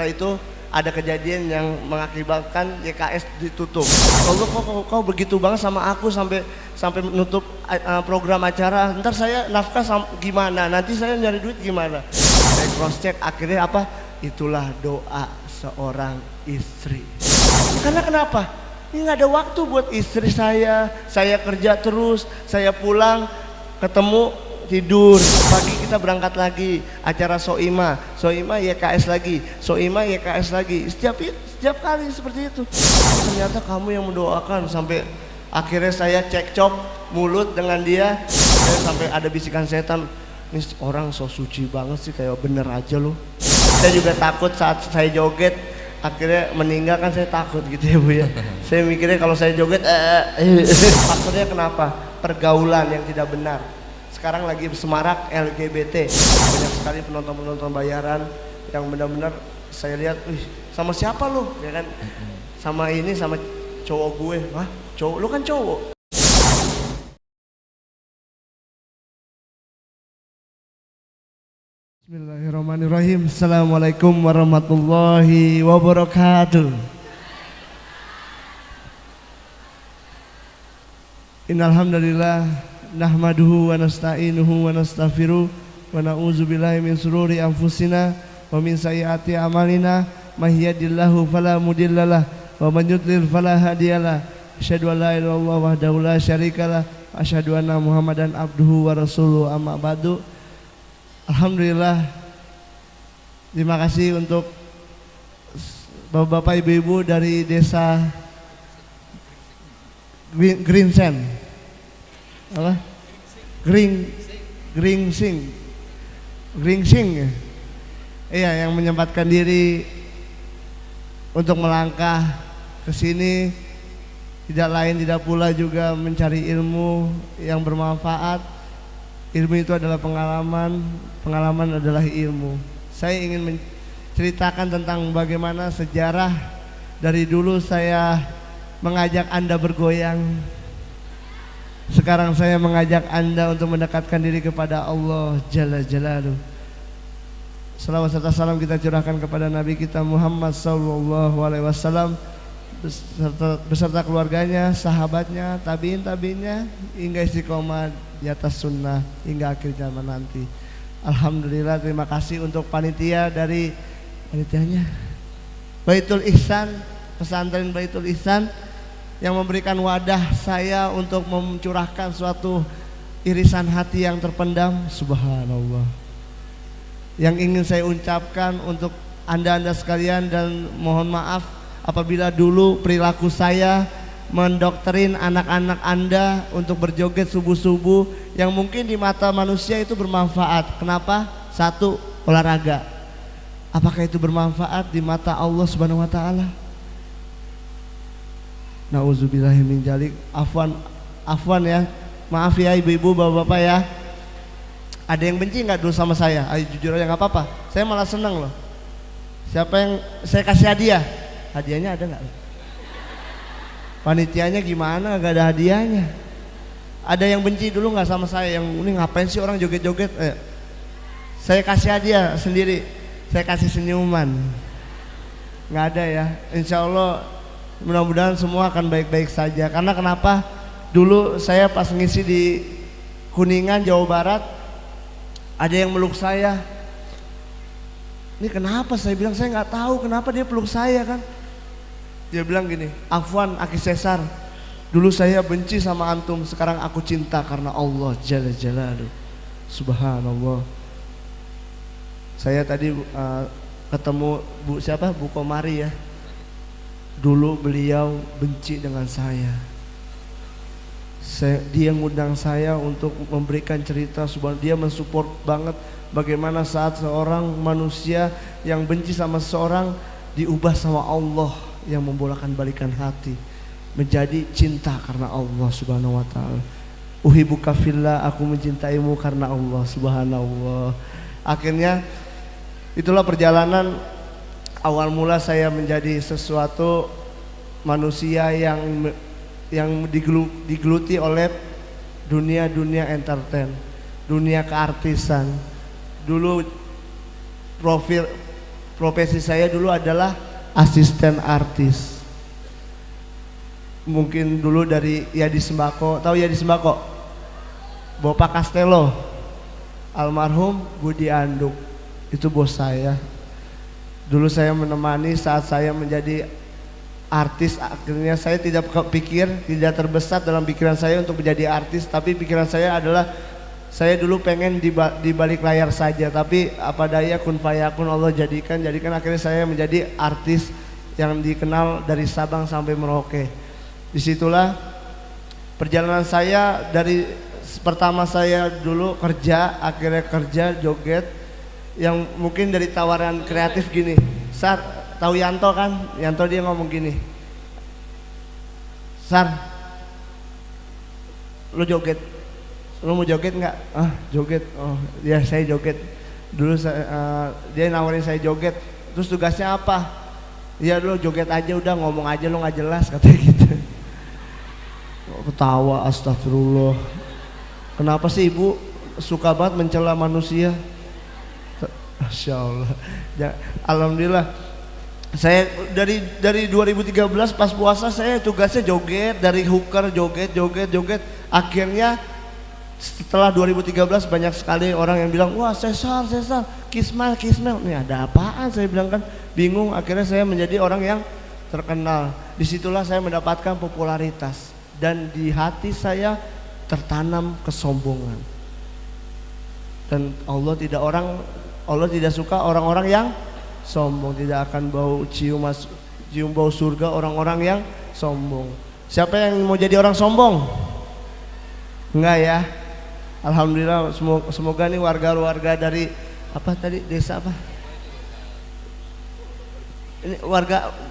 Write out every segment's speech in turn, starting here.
setelah itu ada kejadian yang mengakibatkan YKS ditutup. Allah kok begitu banget sama aku sampai menutup program acara. Ntar saya nafkah gimana? Nanti saya nyari duit gimana? Saya cross check, akhirnya apa? Itulah doa seorang istri. Karena kenapa? Ini nggak ada waktu buat istri saya. Saya kerja terus, saya pulang ketemu tidur, pagi kita berangkat lagi acara soima YKS lagi, soima YKS lagi, setiap kali seperti itu. Ternyata kamu yang mendoakan, sampai akhirnya saya cekcok mulut dengan dia. Saya sampai ada bisikan setan, ini orang so suci banget sih, kayak bener aja loh. Saya juga takut saat saya joget akhirnya meninggal, kan saya takut gitu ya Bu ya. Saya mikirnya kalau saya joget maksudnya kenapa? Pergaulan yang tidak benar. Sekarang lagi semarak LGBT, banyak sekali penonton bayaran yang benar-benar saya lihat, sama siapa lu? Ya kan, sama ini, sama cowok gue. Wah, cowok, lu kan cowok. Bismillahirrahmanirrahim. Assalamualaikum warahmatullahi wabarakatuh. Innalhamdulillah nahmaduhu wa nasta'inuhu wa nastaghfiruh wa na'udzu billahi min shururi anfusina wa min sayyiati a'malina may yahdihillahu fala mudhillalah wa man yudlil fala hadiyalah. Asyhadu an la ilaha illallah wahdahu la syarikalah wa asyhadu anna Muhammadan abduhu wa rasuluh, amma ba'du. Alhamdulillah, terima kasih untuk Bapak Ibu-ibu dari desa Gringseng. Apa? Gringsing. Iya, yang menyempatkan diri untuk melangkah ke sini, tidak lain tidak pula juga mencari ilmu yang bermanfaat. Ilmu itu adalah pengalaman adalah ilmu. Saya ingin menceritakan tentang bagaimana sejarah dari dulu saya mengajak Anda bergoyang. Sekarang saya mengajak Anda untuk mendekatkan diri kepada Allah Jalla Jalaluh. Salawat serta salam kita curahkan kepada Nabi kita Muhammad SAW beserta keluarganya, sahabatnya, tabiin-tabiinnya hingga istiqomah di atas sunnah hingga akhir zaman nanti. Alhamdulillah, terima kasih untuk panitianya Baitul Ihsan, pesantren Baitul Ihsan, yang memberikan wadah saya untuk mencurahkan suatu irisan hati yang terpendam. Subhanallah, yang ingin saya ucapkan untuk anda sekalian, dan mohon maaf apabila dulu perilaku saya mendoktrin anak-anak Anda untuk berjoget subuh-subuh yang mungkin di mata manusia itu bermanfaat. Kenapa? Satu, olahraga. Apakah itu bermanfaat di mata Allah Subhanahu wa taala? Nauzubillahi min dzalik. Afwan ya. Maaf ya ibu-ibu, bapak-bapak ya. Ada yang benci nggak dulu sama saya? Ayo jujur aja, nggak apa-apa. Saya malah senang loh. Siapa yang saya kasih hadiah? Hadiahnya ada nggak? Panitianya gimana? Gak ada hadiahnya. Ada yang benci dulu nggak sama saya? Yang ini ngapain sih orang joget-joget? Saya kasih hadiah sendiri. Saya kasih senyuman. Nggak ada ya. Insya Allah mudah-mudahan semua akan baik-baik saja. Karena kenapa? Dulu saya pas ngisi di Kuningan, Jawa Barat, ada yang meluk saya. Ini kenapa? Saya bilang saya nggak tahu kenapa dia peluk saya kan. Dia bilang gini, Afwan Aki Cesar, dulu saya benci sama antum, sekarang aku cinta karena Allah Jalla Jalaluh. Subhanallah. Saya tadi ketemu Bu siapa? Bu Komari ya. Dulu beliau benci dengan saya. Dia ngundang saya untuk memberikan cerita, subhanallah, dia mensupport banget bagaimana saat seorang manusia yang benci sama seseorang diubah sama Allah yang membolak-balikan hati menjadi cinta karena Allah Subhanahu wa taala. Uhibbuka fillah, aku mencintaimu karena Allah Subhanallah. Akhirnya itulah perjalanan awal mula saya menjadi sesuatu manusia yang digeluti oleh dunia entertain, dunia keartisan. Dulu profesi saya dulu adalah asisten artis. Mungkin dulu dari Yadi Sembako, tahu Yadi Sembako? Bapak Castello, almarhum Budi Anduk, itu bos saya. Dulu saya menemani saat saya menjadi artis. Akhirnya saya tidak kepikir, tidak terbesit dalam pikiran saya untuk menjadi artis, tapi pikiran saya adalah saya dulu pengen di balik layar saja, tapi apa daya kun fayakun, Allah jadikan akhirnya saya menjadi artis yang dikenal dari Sabang sampai Merauke. Disitulah perjalanan saya dari pertama saya dulu kerja, akhirnya kerja joget, yang mungkin dari tawaran kreatif gini. Sar, tahu Yanto kan? Yanto dia ngomong gini, Sar, lu joget, lu mau joget nggak? Ah, joget. Oh ya, saya joget. Dulu dia nawarin saya joget. Terus tugasnya apa? Ya lu joget aja udah, ngomong aja, lu nggak jelas, katanya gitu. Ketawa, astagfirullah. Kenapa sih ibu suka banget mencela manusia? Masya Allah. Ya, alhamdulillah. Saya dari 2013 pas puasa saya tugasnya joget, dari hooker joget. Akhirnya setelah 2013 banyak sekali orang yang bilang, wah Cesar, Kismel, ini ada apaan? Saya bilang kan bingung. Akhirnya saya menjadi orang yang terkenal. Disitulah saya mendapatkan popularitas, dan di hati saya tertanam kesombongan. Dan Allah tidak suka orang-orang yang sombong. Tidak akan cium bau surga orang-orang yang sombong. Siapa yang mau jadi orang sombong? Enggak ya. Alhamdulillah, semoga nih warga-warga dari apa tadi, desa apa? Ini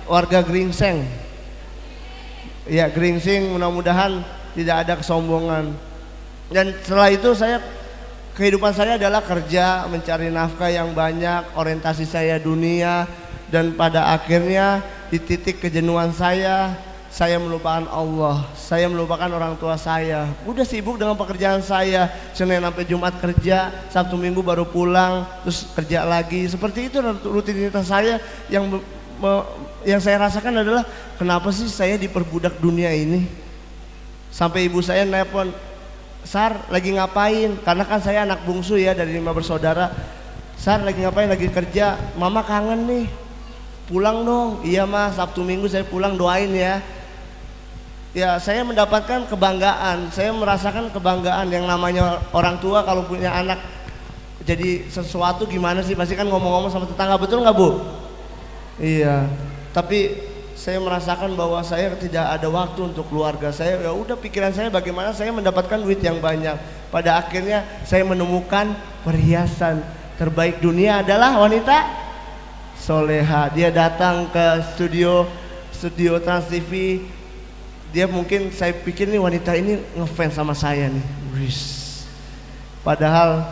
warga Gringseng. Ya, Gringsing, mudah-mudahan tidak ada kesombongan. Dan setelah itu kehidupan saya adalah kerja, mencari nafkah yang banyak, orientasi saya dunia, dan pada akhirnya di titik kejenuhan saya melupakan Allah, saya melupakan orang tua saya. Udah sibuk dengan pekerjaan saya, Senin sampai Jumat kerja, Sabtu Minggu baru pulang, terus kerja lagi. Seperti itu rutinitas saya. Yang saya rasakan adalah, kenapa sih saya diperbudak dunia ini? Sampai ibu saya nelpon, Sar lagi ngapain? Karena kan saya anak bungsu ya dari 5 bersaudara. Sar lagi ngapain? Lagi kerja. Mama kangen nih, pulang dong. Iya mah, Sabtu Minggu saya pulang, doain ya. Ya, saya mendapatkan kebanggaan, saya merasakan kebanggaan. Yang namanya orang tua kalau punya anak jadi sesuatu gimana sih, pasti kan ngomong-ngomong sama tetangga, betul nggak Bu? Iya, tapi saya merasakan bahwa saya tidak ada waktu untuk keluarga saya. Ya udah, pikiran saya bagaimana saya mendapatkan duit yang banyak. Pada akhirnya saya menemukan perhiasan terbaik dunia adalah wanita soleha. Dia datang ke studio Trans TV. Dia mungkin, saya pikir nih wanita ini ngefans sama saya nih. Padahal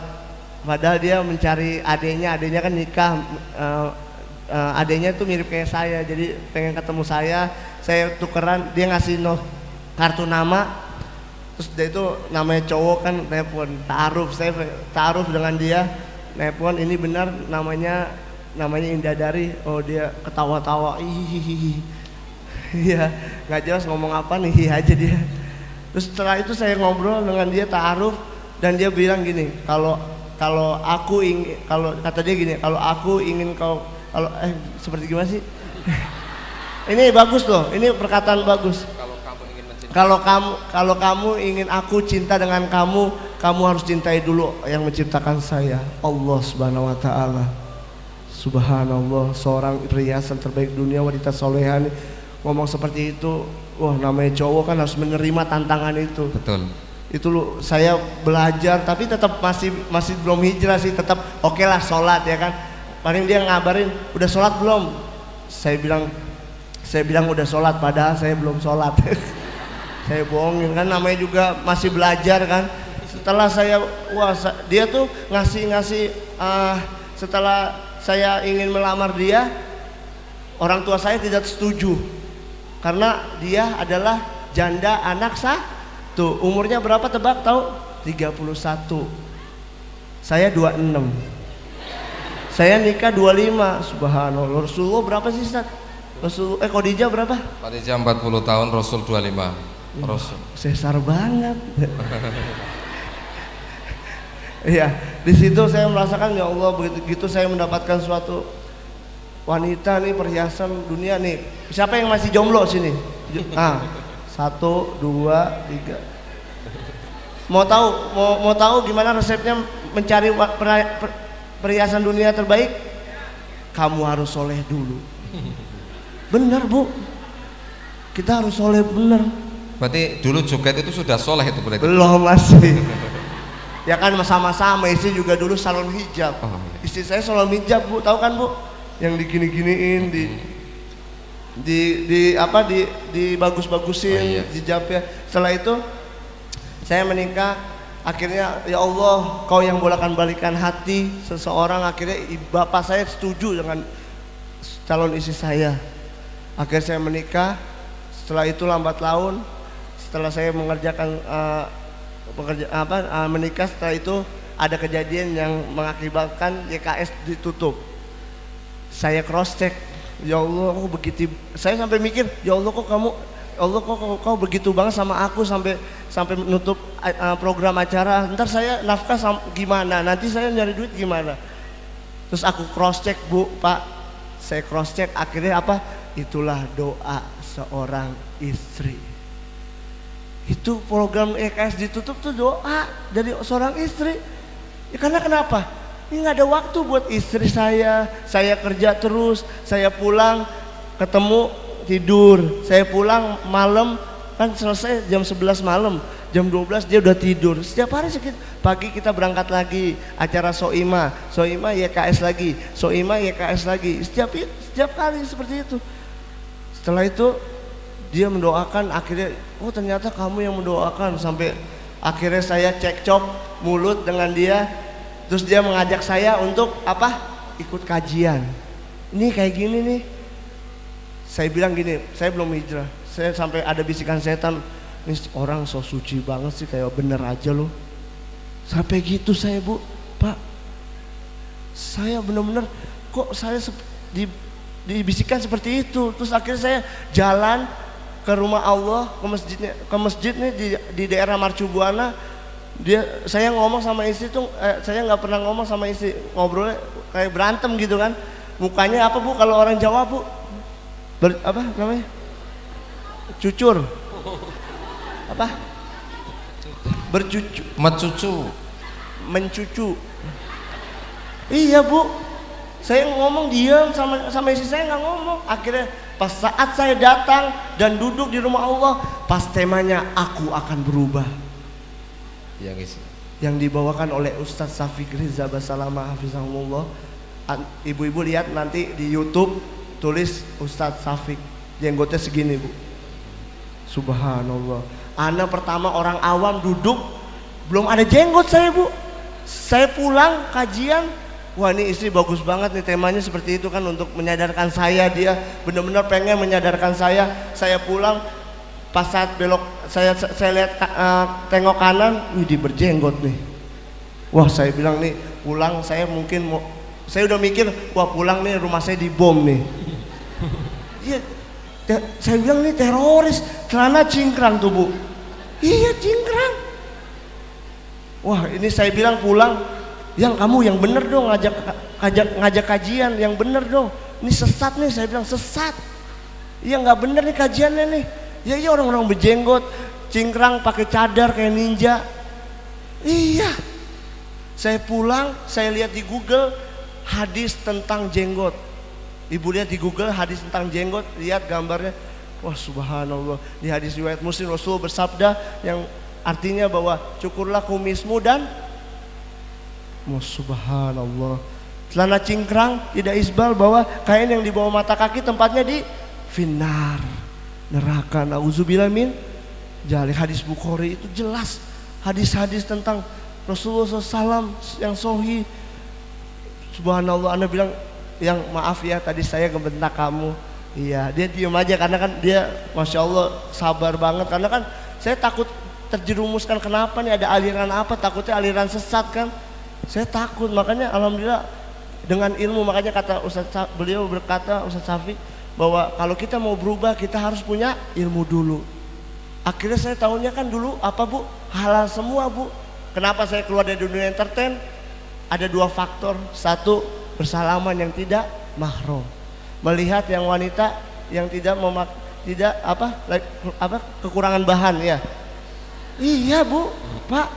dia mencari adenya kan nikah. Adenya tuh mirip kayak saya, jadi pengen ketemu saya tukeran. Dia ngasih kartu nama, terus dia itu namanya cowok kan, telepon ta'aruf. Saya ta'aruf dengan dia, telepon, ini benar namanya Indadari. Oh, dia ketawa-tawa, iya, nggak jelas ngomong apa nih, aja dia. Terus setelah itu saya ngobrol dengan dia, ta'aruf, dan dia bilang gini, kalau kata dia gini, kalau aku ingin kau, seperti gimana sih? Ini bagus loh, ini perkataan bagus. Kalau kamu ingin aku cinta dengan kamu harus cintai dulu yang menciptakan saya, Allah Subhanahu wa taala. Subhanallah, seorang perhiasan terbaik dunia, wanita soleha ngomong seperti itu. Wah, namanya cowok kan harus menerima tantangan itu. Betul. Itu saya belajar, tapi tetap masih belum hijrah sih, tetap oke lah sholat ya kan. Paling dia ngabarin, udah sholat belum? Saya bilang udah sholat, padahal saya belum sholat. Saya bohongin kan, namanya juga masih belajar kan. Setelah dia tuh ngasih setelah saya ingin melamar dia, orang tua saya tidak setuju karena dia adalah janda anak satu. Umurnya berapa tebak tahu? 31. Saya 26. Saya nikah 25, subhanallah. Rasulullah berapa sih Ustaz? Khadijah berapa? Khadijah 40 tahun, Rasul 25. Rasul. Sesar banget. Iya, di situ saya merasakan ya Allah, begitu saya mendapatkan suatu wanita nih, perhiasan dunia nih. Siapa yang masih jomblo sini? Ah, 1, 2, 3. Mau tahu gimana resepnya mencari perhiasan dunia terbaik? Kamu harus soleh dulu. Bener Bu, kita harus soleh bener. Berarti dulu joget itu sudah soleh itu berarti? Belum, masih. Ya kan sama-sama, istri juga dulu salon hijab. Oh, iya. Istri saya salon hijab Bu, tahu kan Bu? Yang digini-giniin, di bagus-bagusin hijabnya. Setelah itu saya menikah, akhirnya ya Allah, Kau yang bolak-balikan hati seseorang. Akhirnya bapak saya setuju dengan calon istri saya. Akhirnya saya menikah. Setelah itu lambat laun, setelah saya mengerjakan menikah, setelah itu ada kejadian yang mengakibatkan YKS ditutup. Saya cross check, ya Allah kok begitu. Saya sampai mikir, ya Allah kok kau begitu banget sama aku sampai menutup program acara. Ntar saya nafkah gimana? Nanti saya nyari duit gimana? Terus aku cross check Bu, Pak. Saya cross check, akhirnya apa? Itulah doa seorang istri. Itu program EKS ditutup tuh doa dari seorang istri. Ya karena kenapa? Ini nggak ada waktu buat istri saya kerja terus, saya pulang ketemu tidur, saya pulang malam kan selesai jam 11 malam, jam 12 dia udah tidur. Setiap hari pagi kita berangkat lagi acara soima YKS lagi, soima YKS lagi, setiap kali seperti itu. Setelah itu dia mendoakan, akhirnya oh ternyata kamu yang mendoakan, sampai akhirnya saya cekcok mulut dengan dia. Terus dia mengajak saya untuk apa? Ikut kajian. Ini kayak gini nih. Saya bilang gini, saya belum hijrah. Saya sampai ada bisikan setan, ini orang so suci banget sih, kayak bener aja loh. Sampai gitu saya Bu, Pak. Saya bener-bener kok saya dibisikkan seperti itu. Terus akhirnya saya jalan ke rumah Allah, ke masjid nih di daerah Marcu Buana. Saya ngomong sama istri tuh, saya nggak pernah ngomong sama istri, ngobrolnya kayak berantem gitu kan. Mukanya apa Bu kalau orang Jawa Bu? Apa namanya? Cucur. Apa? Bercucu. Mencucu. Iya Bu. Saya ngomong diam sama istri saya, nggak ngomong. Akhirnya pas saat saya datang dan duduk di rumah Allah, pas temanya aku akan berubah. Yang dibawakan oleh Ustadz Syafiq Riza Basalamah Hafizahullah. Ibu-ibu lihat nanti di YouTube, tulis Ustadz Syafiq, jenggotnya segini Bu. Subhanallah. Ana pertama orang awam duduk, belum ada jenggot saya Bu. Saya pulang kajian, wah ini istri bagus banget nih, temanya seperti itu kan, untuk menyadarkan saya. Dia benar-benar pengen menyadarkan saya. Saya pulang, pas saat belok saya lihat tengok kanan, wih dia berjenggot nih. Wah saya bilang nih pulang saya udah mikir, wah pulang nih rumah saya dibom nih. Iya, saya bilang nih teroris, celana cingkrang tuh Bu. Iya cingkrang. Wah ini saya bilang pulang, yang kamu yang bener dong, ngajak kajian yang bener dong. Ini sesat nih, saya bilang sesat. Iya nggak bener nih kajiannya nih. Ya iya orang-orang berjenggot, cingkrang pakai cadar kayak ninja. Iya. Saya pulang, saya lihat di Google hadis tentang jenggot. Ibu lihat di Google hadis tentang jenggot, lihat gambarnya. Wah subhanallah, di hadis riwayat Muslim Rasul bersabda yang artinya bahwa cukurlah kumismu dan subhanallah. Celana cingkrang tidak isbal, bahwa kain yang di bawah mata kaki tempatnya di finnar, neraka, nauzubillah min jalik. Hadis Bukhari itu jelas, hadis-hadis tentang Rasulullah SAW yang sahih. Subhanallah, Anda bilang yang maaf ya tadi saya ngebentak kamu. Iya, dia diem aja karena kan dia Masya Allah sabar banget, karena kan saya takut terjerumuskan. Kenapa nih, ada aliran apa, takutnya aliran sesat kan. Saya takut, makanya alhamdulillah dengan ilmu. Makanya kata beliau berkata, Ustadz Syafiq, bahwa kalau kita mau berubah kita harus punya ilmu dulu. Akhirnya saya tahunya kan dulu apa Bu? Halal semua Bu. Kenapa saya keluar dari dunia entertain? Ada dua faktor. Satu, bersalaman yang tidak mahram, melihat yang wanita yang tidak kekurangan bahan ya. Iya Bu, Pak.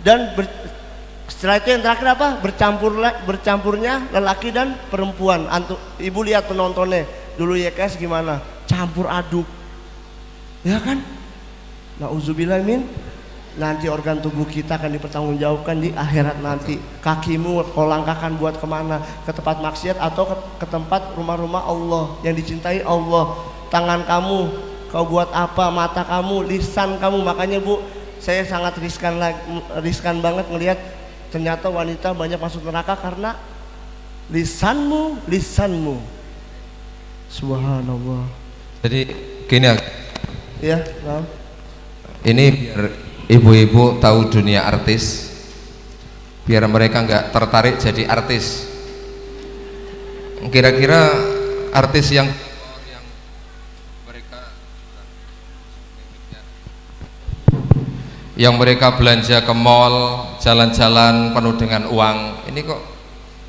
Dan setelah itu yang terakhir apa? Bercampurnya lelaki dan perempuan. Ibu lihat penontonnya dulu YKS gimana? Campur aduk, ya kan? Nauzubillah min. Nanti organ tubuh kita akan dipertanggungjawabkan di akhirat nanti. Kakimu kau langkahkan buat kemana? Ke tempat maksiat atau ke tempat rumah-rumah Allah yang dicintai Allah. Tangan kamu kau buat apa? Mata kamu, lisan kamu. Makanya Bu, saya sangat riskan banget ngelihat ternyata wanita banyak masuk neraka karena lisanmu. Subhanallah. Jadi gini ya, nah. Ini biar ibu-ibu tahu dunia artis, biar mereka nggak tertarik jadi artis. Kira-kira artis yang mereka belanja ke mall, jalan-jalan penuh dengan uang, ini kok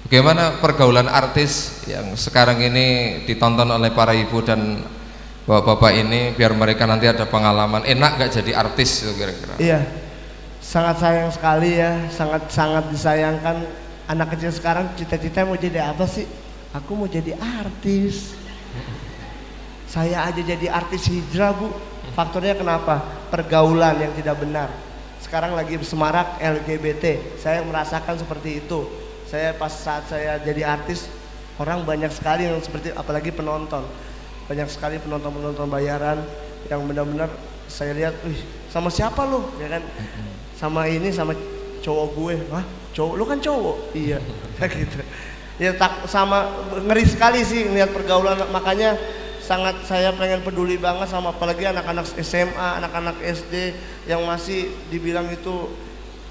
bagaimana pergaulan artis yang sekarang ini ditonton oleh para ibu dan bapak-bapak ini, biar mereka nanti ada pengalaman enak gak jadi artis itu kira-kira. Iya, sangat sayang sekali ya, sangat disayangkan anak kecil sekarang cita-cita mau jadi apa sih? Aku mau jadi artis. Saya aja jadi artis hijrah Bu. Faktornya kenapa? Pergaulan yang tidak benar. Sekarang lagi semarak LGBT. Saya merasakan seperti itu. Saya saat saya jadi artis, orang banyak sekali yang seperti, apalagi penonton. Banyak sekali penonton bayaran yang benar-benar saya lihat, sama siapa lu? Ya kan? Sama cowok gue. Hah? Cowok? Lu kan cowok? Iya. Gitu. Ya sama ngeri sekali sih ngelihat pergaulan. Makanya sangat saya pengen peduli banget sama apalagi anak-anak SMA, anak-anak SD yang masih dibilang itu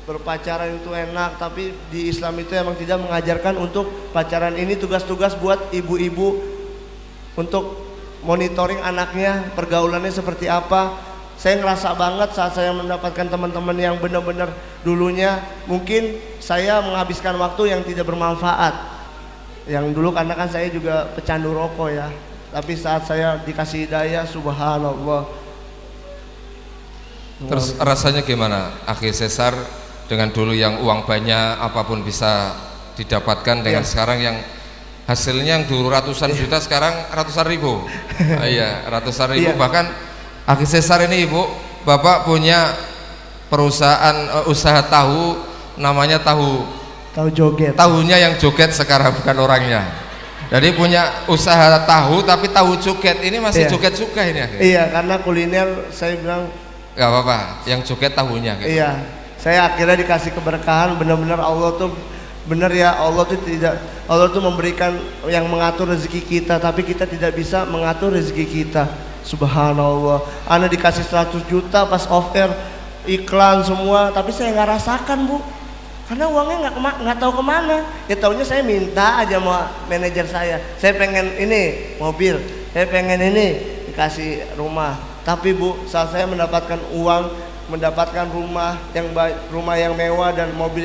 berpacaran itu enak, tapi di Islam itu emang tidak mengajarkan untuk pacaran. Ini tugas-tugas buat ibu-ibu untuk monitoring anaknya, pergaulannya seperti apa. Saya ngerasa banget saat saya mendapatkan teman-teman yang benar-benar dulunya mungkin saya menghabiskan waktu yang tidak bermanfaat. Yang dulu karena kan saya juga pecandu rokok ya. Tapi saat saya dikasih hidayah, subhanallah. Terus rasanya gimana? Akhi Cesar dengan dulu yang uang banyak apapun bisa didapatkan dengan sekarang yang hasilnya yang dulu ratusan juta sekarang ratusan ribu. Iya, ratusan ribu. Bahkan Akhi Cesar ini Ibu, Bapak punya perusahaan usaha tahu, namanya tahu joget. Tahunya yang joget sekarang bukan orangnya. Jadi punya usaha tahu tapi tahu joget. Ini masih joget juga ini Akhi. Iya, karena kuliner saya bilang gak apa-apa, yang joget tahunya gitu. Iya, saya akhirnya dikasih keberkahan. Benar-benar Allah tuh benar ya, Allah tuh memberikan yang mengatur rezeki kita, tapi kita tidak bisa mengatur rezeki kita. Subhanallah. Ana dikasih 100 juta pas off air iklan semua, tapi saya nggak rasakan Bu, karena uangnya nggak tahu kemana. Ya taunya saya minta aja sama manajer saya pengen ini mobil, saya pengen ini, dikasih rumah. Tapi Bu, saat saya mendapatkan uang, mendapatkan rumah yang mewah dan mobil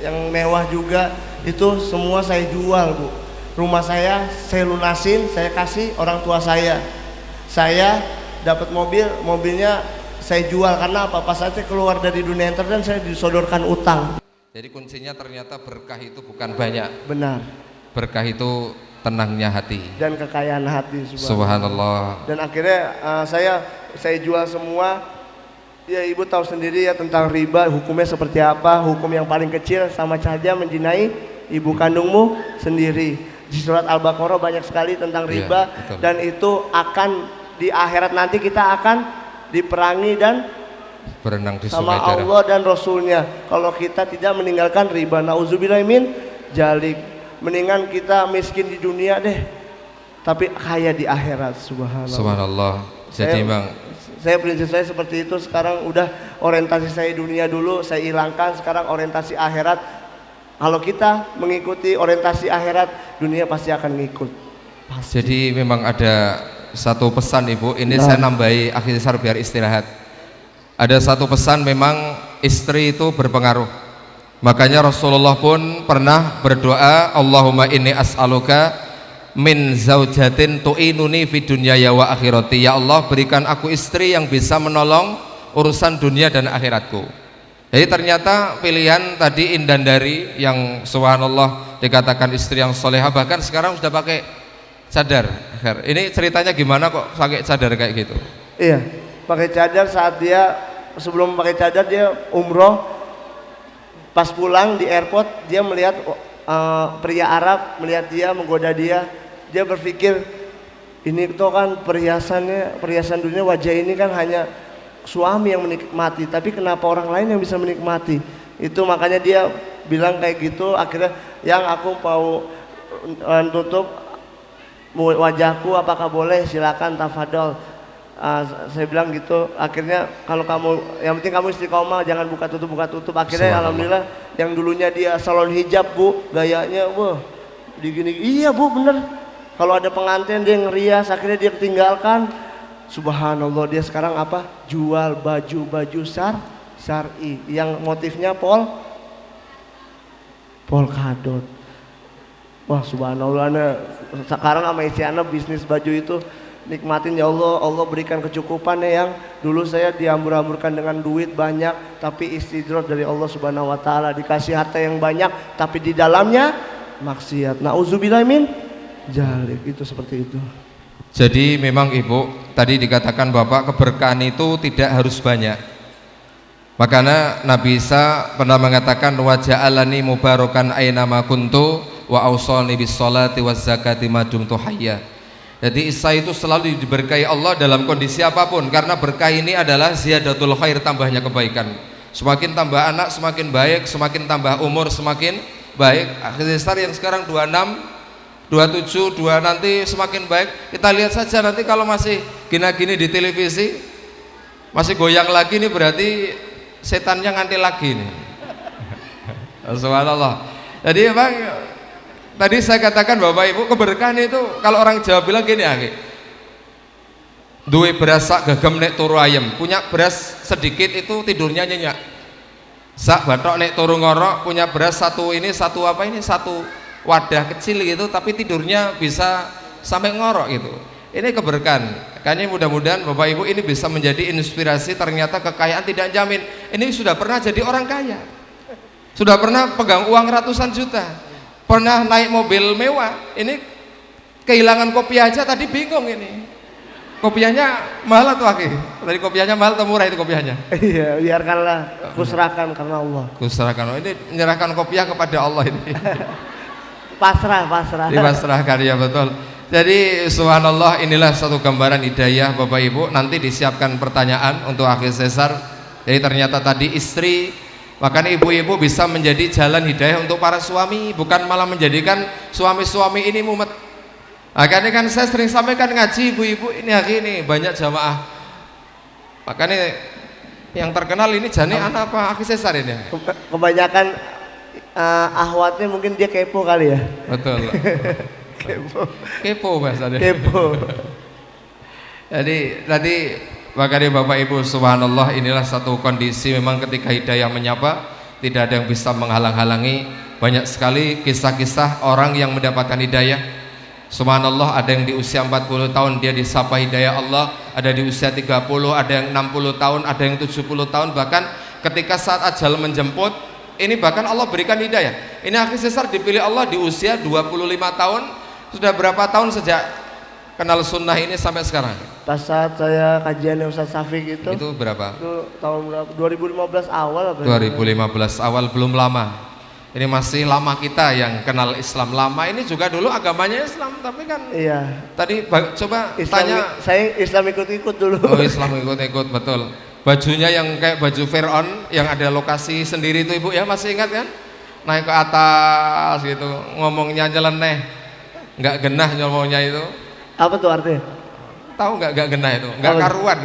yang mewah juga, itu semua saya jual Bu. Rumah saya lunasin, saya kasih orang tua saya. Saya dapat mobilnya saya jual. Karena apa? Pas saya keluar dari dunia entertain saya disodorkan utang. Jadi kuncinya ternyata berkah itu bukan banyak. Benar. Berkah itu tenangnya hati dan kekayaan hati. Subhanallah. Dan akhirnya saya jual semua. Ya Ibu tahu sendiri ya tentang riba, hukumnya seperti apa. Hukum yang paling kecil sama saja menzinai ibu kandungmu sendiri. Di surat Al-Baqarah banyak sekali tentang riba, dan itu akan di akhirat nanti kita akan diperangi dan berenang di sama sungai darah. Allah dan Rasulnya kalau kita tidak meninggalkan riba. Nauzubillah min jalik. Mendingan kita miskin di dunia deh, tapi kaya di akhirat. Subhanallah. Jadi saya prinsip saya seperti itu. Sekarang udah orientasi saya dunia dulu saya hilangkan, sekarang orientasi akhirat. Kalau kita mengikuti orientasi akhirat, dunia pasti akan ngikut. Pasti. Jadi memang ada satu pesan Ibu, ini saya nambahi Akhi Cesar biar istirahat. Ada satu pesan, memang istri itu berpengaruh. Makanya Rasulullah pun pernah berdoa, Allahumma inni as'aluka min zaujatin tu'inuni fi dunyaya wa akhirati. Ya Allah, berikan aku istri yang bisa menolong urusan dunia dan akhiratku. Jadi ternyata pilihan tadi Indandari yang subhanallah dikatakan istri yang solehah, bahkan sekarang sudah pakai cadar. Ini ceritanya gimana kok pakai cadar kayak gitu? Iya, pakai cadar saat dia sebelum pakai cadar dia umroh. Pas pulang di airport dia melihat pria Arab, melihat dia, menggoda dia. Dia berpikir ini tuh kan perhiasan dunia, wajah ini kan hanya suami yang menikmati, tapi kenapa orang lain yang bisa menikmati? Itu makanya dia bilang kayak gitu. Akhirnya yang aku mau tutup wajahku, apakah boleh? Silakan, tafadol. Saya bilang gitu. Akhirnya kalau kamu, yang penting kamu istiqomah, jangan buka tutup. Akhirnya alhamdulillah yang dulunya dia salon hijab Bu, gayanya wah digini, iya Bu bener. Kalau ada pengantin dia ngerias, akhirnya dia tinggalkan. Subhanallah, dia sekarang apa? Jual baju syar'i yang motifnya polkadot. Wah subhanallah, sekarang sama istri anak bisnis baju itu nikmatin. Ya Allah, Allah berikan kecukupan ya, yang dulu saya dihambur-hamburkan dengan duit banyak, tapi istidroj dari Allah subhanahu wa ta'ala. Dikasih harta yang banyak, tapi di dalamnya maksiat. Nauzubillah min dzalik. Itu seperti itu. Jadi memang Ibu, tadi dikatakan Bapak, keberkahan itu tidak harus banyak. Makanya Nabi Isa pernah mengatakan, wa ja'alani mubarakan ainama kuntu wa awsani bis sholati waz zakati ma dumtu hayya. Jadi Isa itu selalu diberkahi Allah dalam kondisi apapun, karena berkah ini adalah ziyadatul khair, tambahnya kebaikan. Semakin tambah anak semakin baik, semakin tambah umur semakin baik. Akhi Cesar yang sekarang 26, 27, 2 nanti semakin baik. Kita lihat saja nanti kalau masih gini-gini di televisi, masih goyang lagi, nih berarti setannya nganti lagi nih. Subhanallah. Jadi memang tadi saya katakan Bapak Ibu, keberkahan itu kalau orang Jawa bilang gini, duwe beras sak gagem nek turu ayam, punya beras sedikit itu tidurnya nyenyak. Sak bathok nek turu ngorok, punya beras satu wadah kecil gitu, tapi tidurnya bisa sampai ngorok gitu. Ini keberkahan. Kayaknya mudah-mudahan Bapak Ibu ini bisa menjadi inspirasi. Ternyata kekayaan tidak jamin. Ini sudah pernah jadi orang kaya, sudah pernah pegang uang ratusan juta, pernah naik mobil mewah. Ini kehilangan kopiah aja tadi bingung ini. Kopiahnya mahal atau akhi? Tadi kopiahnya mahal atau murah itu kopiahnya? Iya, biarkanlah, kuserahkan karena Allah. Kuserahkan. Ini menyerahkan kopiah kepada Allah ini. Pasrah. Dipasrahkan, ya betul. Jadi subhanallah, inilah satu gambaran hidayah Bapak Ibu. Nanti disiapkan pertanyaan untuk Akhi Cesar. Jadi ternyata tadi istri, makanya ibu-ibu bisa menjadi jalan hidayah untuk para suami, bukan malah menjadikan suami-suami ini mumet. Makanya kan saya sering sampaikan ngaji ibu-ibu ini hari ini banyak jamaah. Makanya yang terkenal ini jani anak apa Akhi Cesar ini? Kebanyakan ahwatnya mungkin dia kepo kali ya. Betul. kepo bahasanya. Kepo. Jadi tadi makanya Bapak Ibu subhanallah, inilah satu kondisi memang ketika hidayah menyapa, tidak ada yang bisa menghalang-halangi. Banyak sekali kisah-kisah orang yang mendapatkan hidayah. Subhanallah, ada yang di usia 40 tahun dia disapa hidayah Allah, ada di usia 30, ada yang 60 tahun, ada yang 70 tahun, bahkan ketika saat ajal menjemput, ini bahkan Allah berikan hidayah. Ini Akhi Cesar dipilih Allah di usia 25 tahun. Sudah berapa tahun sejak kenal sunnah ini sampai sekarang? Pas saat saya kajian Ustaz Syafiq itu berapa? Itu tahun berapa? 2015 awal apa? 2015 awal, belum lama. Ini masih lama kita yang kenal Islam. Lama ini juga dulu agamanya Islam, tapi kan iya. Tadi coba Islam, tanya. Saya Islam ikut-ikut dulu. Oh, Islam ikut-ikut, betul. Bajunya yang kayak baju Fir'aun yang ada lokasi sendiri itu Ibu ya, masih ingat kan? Naik ke atas gitu, ngomongnya nyeleneh, nggak genah ngomongnya itu. Apa tuh artinya? Tahu nggak genah itu? Nggak karuan.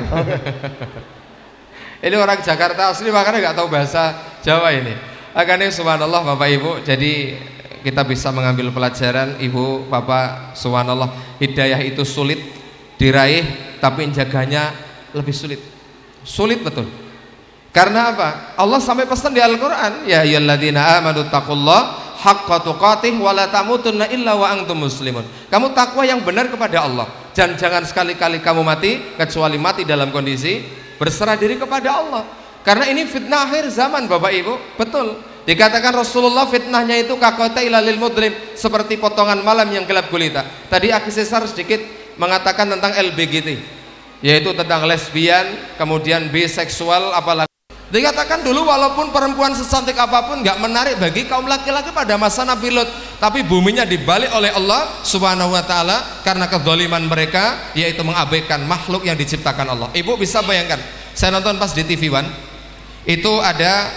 Ini orang Jakarta asli makanya nggak tahu bahasa Jawa ini. Makanya subhanallah Bapak Ibu, jadi kita bisa mengambil pelajaran Ibu, Bapak, subhanallah, hidayah itu sulit diraih, tapi menjaganya lebih sulit. Sulit betul. Karena apa? Allah sampai pesan di Al-Qur'an, ya ayyuhalladzina amanu taqullaha haqqa tuqatih wa la tamutunna illa wa antum muslimun. Kamu takwa yang benar kepada Allah. Dan jangan sekali-kali kamu mati kecuali mati dalam kondisi berserah diri kepada Allah. Karena ini fitnah akhir zaman Bapak Ibu. Betul. Dikatakan Rasulullah fitnahnya itu kaqaita lil mudlim, seperti potongan malam yang gelap gulita. Tadi Akhi Cesar sedikit mengatakan tentang LGBT, yaitu tentang lesbian, kemudian biseksual, apalagi dikatakan dulu walaupun perempuan secantik apapun nggak menarik bagi kaum laki-laki pada masa Nabi Lut, tapi buminya dibalik oleh Allah Subhanahu wa taala karena kezaliman mereka, yaitu mengabaikan makhluk yang diciptakan Allah. Ibu bisa bayangkan, saya nonton pas di TV One itu ada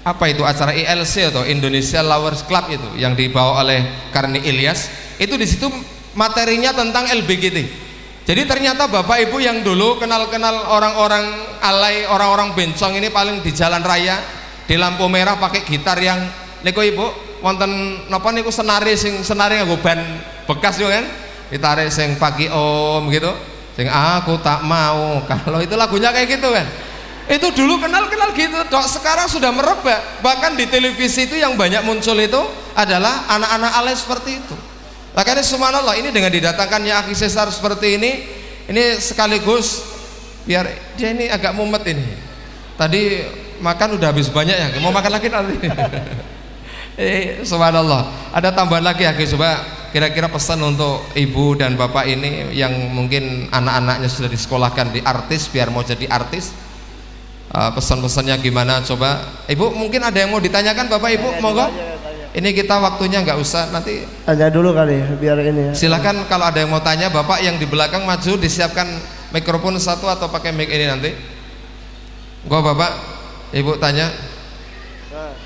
apa itu acara ILC atau Indonesia Lovers Club itu yang dibawa oleh Karni Ilyas, itu di situ materinya tentang LGBT. Jadi ternyata Bapak Ibu yang dulu kenal-kenal orang-orang alay, orang-orang bencong ini paling di jalan raya, di lampu merah pakai gitar yang niku Ibu wonten napa niku senari nganggo ban bekas yo kan, ditarik sing pagi om gitu, sing aku tak mau, kalau itu lagunya kayak gitu kan. Itu dulu kenal-kenal gitu, dok. Sekarang sudah merebak, bahkan di televisi itu yang banyak muncul itu adalah anak-anak alay seperti itu. Makanya subhanallah, ini dengan didatangkannya Akhi Cesar seperti ini sekaligus biar dia ini agak mumet ini. Tadi makan udah habis banyak ya, mau makan lagi nanti. Subhanallah. Ada tambahan lagi Akhi, coba kira-kira pesan untuk ibu dan bapak ini yang mungkin anak-anaknya sudah disekolahkan di artis biar mau jadi artis. Pesan-pesannya gimana coba ibu, mungkin ada yang mau ditanyakan bapak ibu, monggo. Ini kita waktunya nggak usah, nanti tanya dulu kali biar ini ya. Silahkan kalau ada yang mau tanya, bapak yang di belakang maju, disiapkan mikrofon satu atau pakai mic ini nanti. Gua bapak, ibu tanya.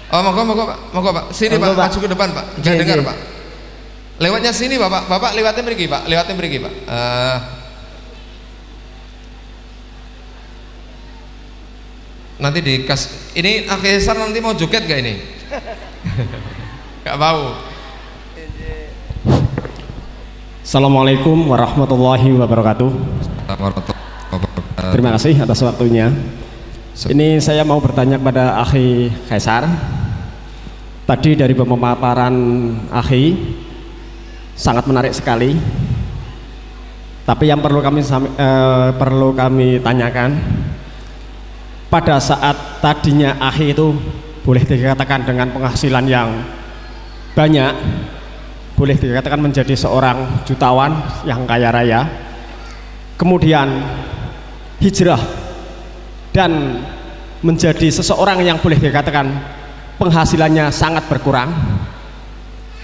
Oh monggo pak, sini pak, maju ke depan pak, nggak dengar pak. Lewatnya sini bapak lewatin pergi pak, pak. Nanti dikas, ini Akhi Cesar nanti mau joget gak ini? Gak mau. Assalamualaikum warahmatullahi wabarakatuh. Terima kasih atas waktunya. Ini saya mau bertanya kepada Akhi Cesar. Tadi dari pemaparan Akhi sangat menarik sekali. Tapi yang perlu kami tanyakan, pada saat tadinya Akhi itu boleh dikatakan dengan penghasilan yang banyak, boleh dikatakan menjadi seorang jutawan yang kaya raya, kemudian hijrah dan menjadi seseorang yang boleh dikatakan penghasilannya sangat berkurang,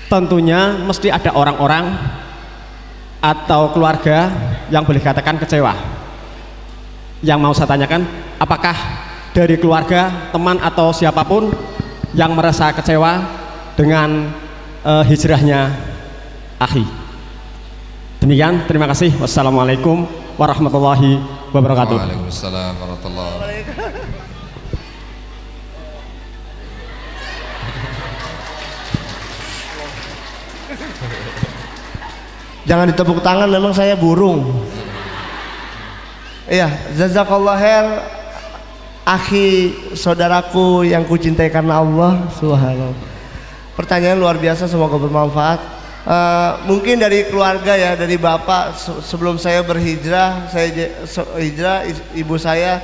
tentunya mesti ada orang-orang atau keluarga yang boleh dikatakan kecewa. Yang mau saya tanyakan, apakah dari keluarga, teman atau siapapun yang merasa kecewa dengan hijrahnya Akhi? Demikian, terima kasih. Wassalamualaikum warahmatullahi wabarakatuh. Waalaikumsalam warahmatullahi wabarakatuh. Jangan ditepuk tangan, memang saya burung. Iya, jazakallah khair Akhi, saudaraku yang kucintai karena Allah subhanallah. Pertanyaan luar biasa, semoga bermanfaat. Mungkin dari keluarga ya, dari bapak. Sebelum saya berhijrah, ibu saya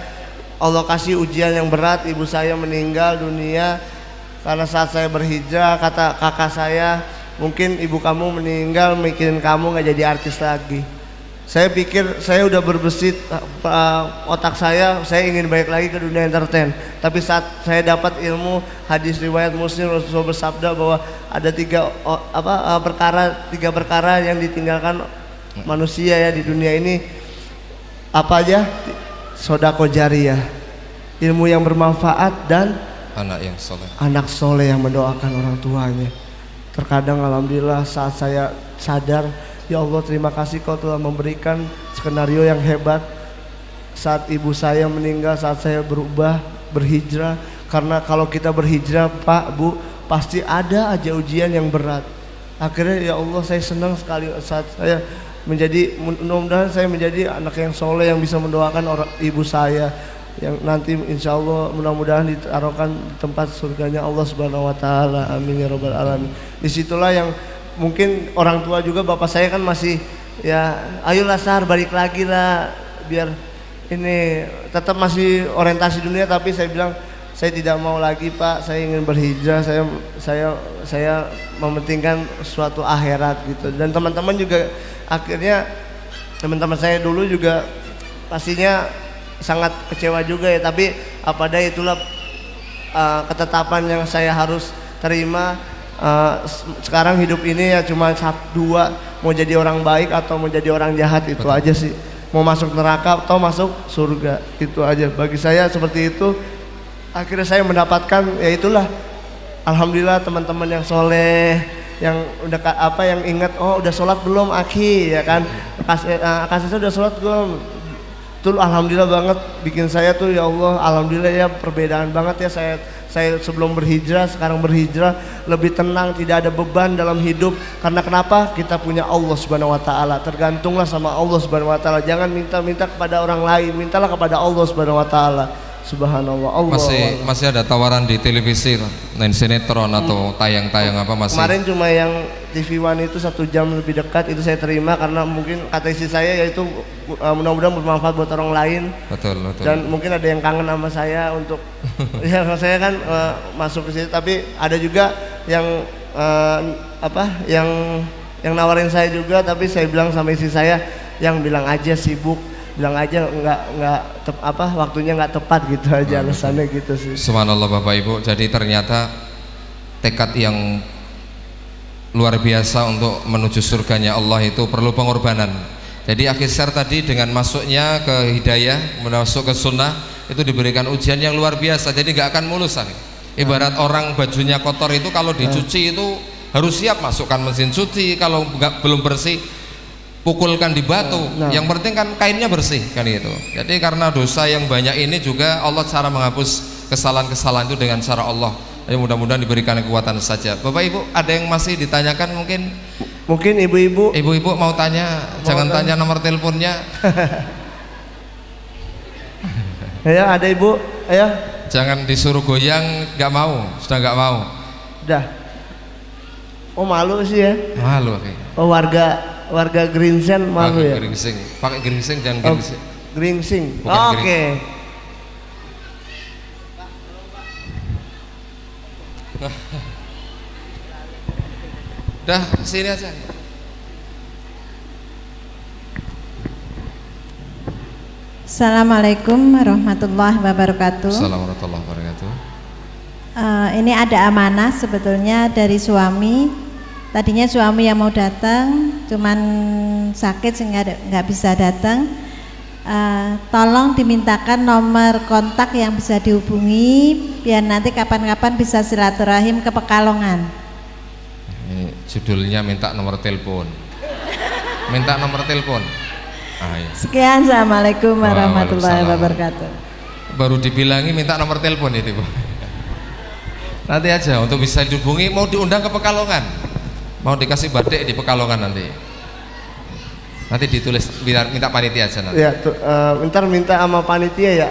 Allah kasih ujian yang berat. Ibu saya meninggal dunia karena saat saya berhijrah. Kata kakak saya, mungkin ibu kamu meninggal mikirin kamu nggak jadi artis lagi. Saya pikir saya udah berbesit otak saya ingin balik lagi ke dunia entertain. Tapi saat saya dapat ilmu hadis riwayat Muslim, Rasulullah bersabda bahwa ada tiga perkara yang ditinggalkan manusia ya di dunia ini. Apa aja? Sodako jariyah, ilmu yang bermanfaat, dan anak soleh yang mendoakan orang tuanya. Terkadang alhamdulillah saat saya sadar, ya Allah terima kasih kau telah memberikan skenario yang hebat. Saat ibu saya meninggal, saat saya berubah, berhijrah, Karena kalau kita berhijrah Pak, Bu, pasti ada aja ujian yang berat. Akhirnya ya Allah, saya senang sekali saat saya menjadi, mudah-mudahan saya menjadi anak yang soleh yang bisa mendoakan orang ibu saya yang nanti insya Allah mudah-mudahan ditaruhkan di tempat surganya Allah Subhanahu Wa Taala. Amin ya Rabbal Alamin. Disitulah yang mungkin orang tua juga, bapak saya kan masih ya, ayolah Sar, balik lagi lah, biar ini tetap masih orientasi dunia. Tapi saya bilang saya tidak mau lagi Pak, saya ingin berhijrah, saya mementingkan suatu akhirat gitu. Dan teman-teman juga akhirnya, teman-teman saya dulu juga pastinya sangat kecewa juga ya, tapi apa daya itulah ketetapan yang saya harus terima. Sekarang hidup ini ya cuma dua, mau jadi orang baik atau mau jadi orang jahat, itu Betul. aja sih. Mau masuk neraka atau masuk surga, itu aja bagi saya seperti itu. Akhirnya saya mendapatkan ya itulah, alhamdulillah teman-teman yang soleh, yang udah yang ingat, oh udah sholat belum Aki, ya kan, kasih udah sholat belum. Tuh alhamdulillah banget, bikin saya tuh ya Allah, alhamdulillah ya, perbedaan banget ya saya sebelum berhijrah, sekarang berhijrah lebih tenang, tidak ada beban dalam hidup. Karena kenapa? Kita punya Allah Subhanahu Wa Taala, tergantunglah sama Allah Subhanahu Wa Taala. Jangan minta kepada orang lain, mintalah kepada Allah Subhanahu Wa Taala. Subhanallah. Allah masih ada tawaran di televisi, main sinetron atau tayang-tayang apa masih? Kemarin cuma yang TV One itu 1 jam lebih dekat, itu saya terima karena mungkin kata istri saya yaitu mudah-mudahan bermanfaat buat orang lain. Betul. Dan mungkin ada yang kangen sama saya untuk ya saya kan masuk ke situ. Tapi ada juga yang yang nawarin saya juga, tapi saya bilang sama istri saya, yang bilang aja sibuk, bilang aja waktunya nggak tepat gitu aja, alasannya gitu sih. Subhanallah Bapak Ibu, jadi ternyata tekad yang luar biasa untuk menuju surganya Allah itu perlu pengorbanan. Jadi akhir tadi dengan masuknya ke hidayah, masuk ke sunnah, itu diberikan ujian yang luar biasa. Jadi nggak akan mulus. Ibarat orang bajunya kotor itu kalau dicuci itu harus siap, masukkan mesin cuci. Kalau belum bersih, pukulkan di batu. Yang penting kan kainnya bersih kan itu. Jadi karena dosa yang banyak ini juga Allah cara menghapus kesalahan-kesalahan itu dengan cara Allah. Jadi mudah-mudahan diberikan kekuatan saja. Bapak Ibu ada yang masih ditanyakan mungkin? Mungkin ibu-ibu mau tanya, jangan tanya nomor teleponnya. Ya ada ibu, ayo. Jangan disuruh goyang, nggak mau, sudah nggak mau. Udah. Oh malu sih ya. Malu. Okay. Oh warga Gringsing malu ya. Gringsing, pakai Gringsing jangan Gringsing. Gringsing. Oke. Udah sini aja. Assalamualaikum warahmatullahi wabarakatuh. Assalamualaikum warahmatullahi wabarakatuh. Ini ada amanah sebetulnya dari suami. Tadinya suami yang mau datang, cuman sakit sehingga nggak bisa datang. Tolong dimintakan nomor kontak yang bisa dihubungi, biar nanti kapan-kapan bisa silaturahim ke Pekalongan. Ini judulnya minta nomor telepon. Minta nomor telepon. Ya. Sekian, assalamualaikum warahmatullahi wabarakatuh. Baru dibilangi minta nomor telepon itu, Bu. Nanti aja untuk bisa dihubungi, mau diundang ke Pekalongan, mau dikasih batik di Pekalongan nanti ditulis minta panitia aja nanti. Ya, ntar minta sama panitia ya,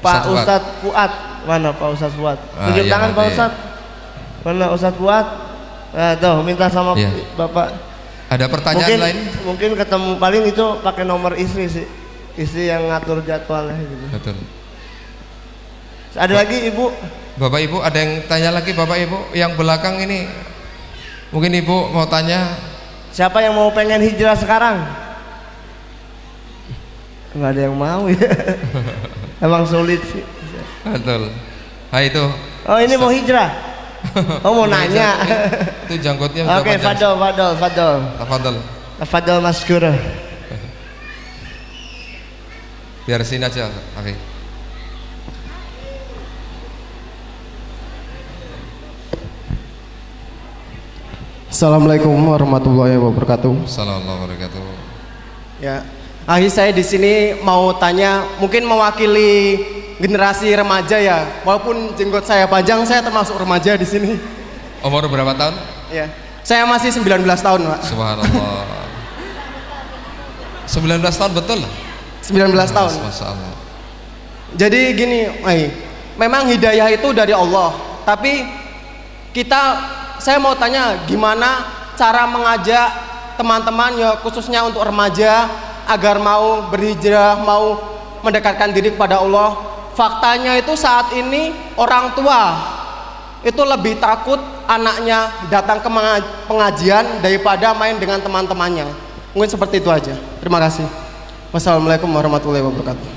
Pak Ustadz Fuad. Mana Pak Ustadz Fuad? Tunjuk tangan Pak Ustadz. Mana Ustadz Fuad? Tuh minta sama Bapak. Ada pertanyaan lain? Mungkin ketemu paling itu pakai nomor istri sih, istri yang ngatur jadwalnya gitu. Betul. Ada lagi Ibu? Bapak Ibu ada yang tanya lagi Bapak Ibu yang belakang ini, mungkin Ibu mau tanya. Siapa yang mau pengen hijrah sekarang? Nggak ada yang mau ya. Emang sulit sih. Betul. Itu. Oh ini mau hijrah? Oh mau nanya. Itu janggutnya. Oke, Fadol. Fadol Maskur. Biar sini aja. Oke. Assalamualaikum warahmatullahi wabarakatuh. Assalamualaikum warahmatullahi wabarakatuh. Ya, saya di sini mau tanya, mungkin mewakili generasi remaja ya. Walaupun jenggot saya panjang, saya termasuk remaja di sini. Umur berapa tahun? Ya. Saya masih 19 tahun, Pak. Subhanallah. 19 tahun betul? 19 tahun. Masya Allah. Jadi gini, memang hidayah itu dari Allah. Tapi saya mau tanya gimana cara mengajak teman-teman ya khususnya untuk remaja agar mau berhijrah, mau mendekatkan diri kepada Allah. Faktanya itu saat ini orang tua itu lebih takut anaknya datang ke pengajian daripada main dengan teman-temannya. Mungkin seperti itu aja. Terima kasih. Wassalamualaikum warahmatullahi wabarakatuh.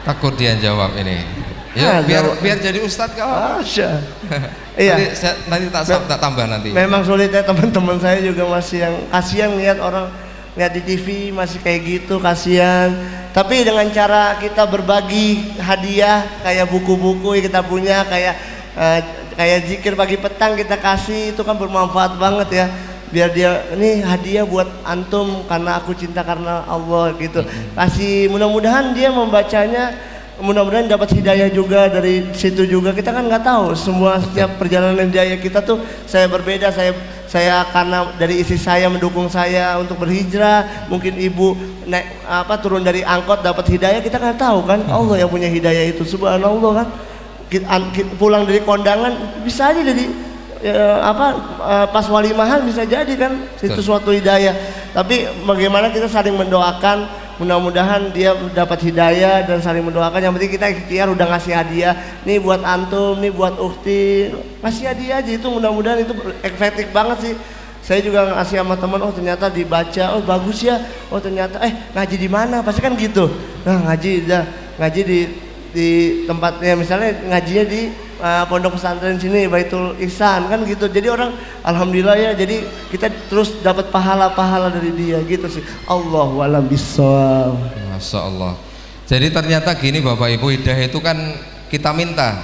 Takut dia jawab ini. Ya, biar jadi ustadz kau. Iya. Nanti tak tambah nanti. Memang sulit ya, teman-teman saya juga masih yang kasihan lihat orang lihat di TV masih kayak gitu, kasihan. Tapi dengan cara kita berbagi hadiah kayak buku-buku yang kita punya, kayak zikir pagi petang kita kasih, itu kan bermanfaat banget ya. Biar dia ini hadiah buat antum karena aku cinta karena Allah gitu. Kasih, mudah-mudahan dia membacanya, mudah-mudahan dapat hidayah juga dari situ juga. Kita kan nggak tahu semua setiap perjalanan hidayah kita tuh saya berbeda. Saya karena dari istri saya mendukung saya untuk berhijrah, mungkin ibu turun dari angkot dapat hidayah, kita nggak tahu kan. Allah yang punya hidayah itu, subhanallah kan. Kita pulang dari kondangan bisa aja jadi pas walimahan bisa jadi kan, itu suatu hidayah. Tapi bagaimana kita saling mendoakan, mudah-mudahan dia dapat hidayah dan saling mendoakan. Yang penting kita ikhtiar udah ngasih hadiah, nih buat antum, nih buat ukhti, ngasih hadiah aja, itu mudah-mudahan itu efektif banget sih. Saya juga ngasih sama teman, oh ternyata dibaca, oh bagus ya, oh ternyata ngaji di mana, pasti kan gitu. Nah ngaji di tempatnya, misalnya ngajinya di pondok pesantren sini Baitul Ihsan kan gitu. Jadi orang alhamdulillah ya, jadi kita terus dapat pahala-pahala dari dia gitu sih. Allahu a'lam bishawab. Masya Allah. Jadi ternyata gini Bapak Ibu, hidayah itu kan kita minta.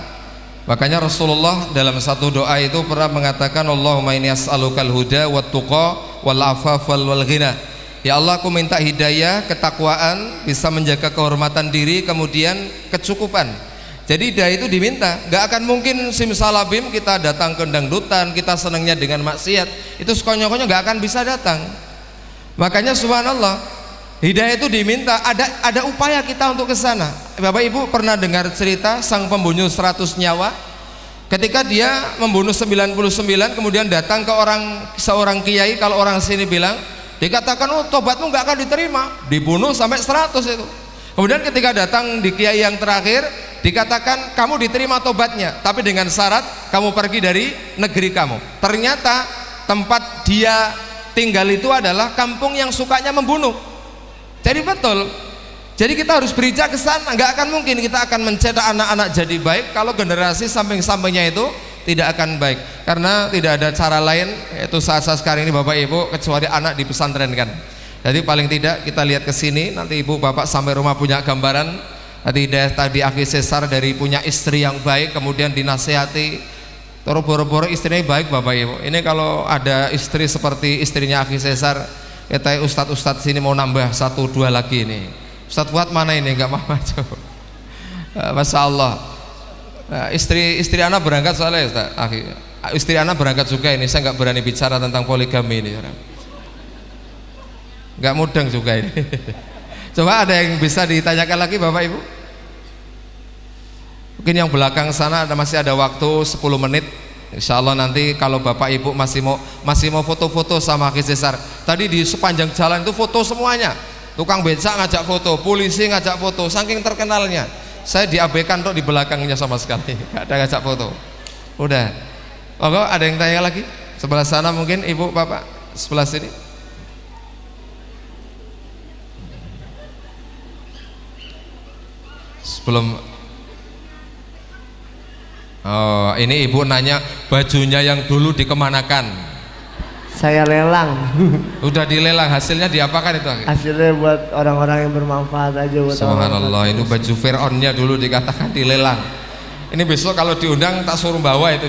Makanya Rasulullah dalam satu doa itu pernah mengatakan, Allahumma inni as'alukal huda wat tuqa wal afaf wal ghina. Ya Allah, aku minta hidayah, ketakwaan, bisa menjaga kehormatan diri, kemudian kecukupan. Jadi hidayah itu diminta. Gak akan mungkin simsalabim kita datang ke dangdutan, kita senangnya dengan maksiat, itu sekonyong-konyong gak akan bisa datang. Makanya subhanallah, hidayah itu diminta. Ada upaya kita untuk ke sana. Bapak Ibu pernah dengar cerita sang pembunuh 100 nyawa? Ketika dia membunuh 99, kemudian datang ke seorang kiai, kalau orang sini bilang, dikatakan, oh tobatmu gak akan diterima, dibunuh sampai 100 itu. Kemudian ketika datang di kiai yang terakhir, dikatakan kamu diterima tobatnya, tapi dengan syarat kamu pergi dari negeri kamu. Ternyata tempat dia tinggal itu adalah kampung yang sukanya membunuh. Jadi betul, jadi kita harus berijak ke sana. Gak akan mungkin kita akan mencetak anak-anak jadi baik kalau generasi samping-sampingnya itu tidak akan baik, karena tidak ada cara lain yaitu saat-saat sekarang ini Bapak Ibu kecuali anak di pesantren kan. Jadi paling tidak kita lihat ke sini, nanti Ibu Bapak sampai rumah punya gambaran. Tadi Akhi Cesar dari punya istri yang baik, kemudian dinasehati, terus boro-boro istrinya baik Bapak Ibu. Ini kalau ada istri seperti istrinya Akhi Cesar, kita ustadz sini mau nambah 1-2 lagi ini. Ustadz Fuad mana ini, nggak mau maju. Masya Allah. Nah, istri anak berangkat soalnya Ustaz, istri anak berangkat juga ini. Saya nggak berani bicara tentang poligami ini, nggak mudeng juga ini. Coba ada yang bisa ditanyakan lagi Bapak Ibu? Mungkin yang belakang sana masih ada waktu 10 menit. Insya Allah nanti kalau Bapak Ibu masih mau foto-foto sama Akhi Cesar. Tadi di sepanjang jalan itu foto semuanya. Tukang becak ngajak foto, polisi ngajak foto, saking terkenalnya. Saya diabaikan kok di belakangnya sama sekali, nggak ada ngajak foto. Udah. Oh, ada yang tanya lagi? Sebelah sana mungkin Ibu Bapak, sebelah sini. Sebelum ini Ibu nanya bajunya yang dulu dikemanakan? Saya lelang. Udah dilelang, hasilnya diapakan itu? Hasilnya buat orang-orang yang bermanfaat aja buat. Subhanallah, ini baju Fir'aunnya dulu dikatakan dilelang. Ini besok kalau diundang tak suruh bawa itu.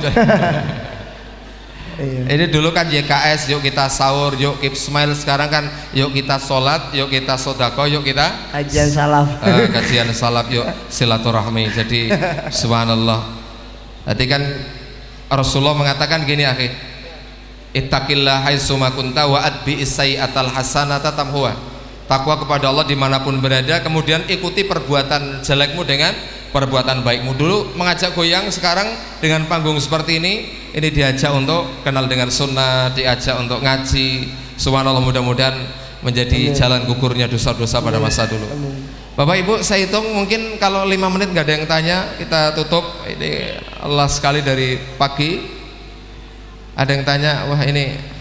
Iya. Ini dulu kan YKS, yuk kita sahur, yuk keep smile. Sekarang kan yuk kita sholat, yuk kita sodako, yuk kita Kajian salaf. kajian salaf, yuk silaturahmi. Jadi subhanallah. Tadi kan Rasulullah mengatakan gini, akhi, ittaqillah haitsuma kunta wa adbi sayyi'atal hasanata tamhuha. Takwa kepada Allah dimanapun berada, kemudian ikuti perbuatan jelekmu dengan perbuatan baikmu. Dulu mengajak goyang, sekarang dengan panggung seperti ini diajak untuk kenal dengan sunnah, diajak untuk ngaji. Subhanallah, mudah-mudahan menjadi jalan gugurnya dosa-dosa pada masa dulu. Bapak Ibu, saya hitung mungkin kalau 5 menit nggak ada yang tanya, kita tutup. Ini Allah sekali dari pagi. Ada yang tanya, wah ini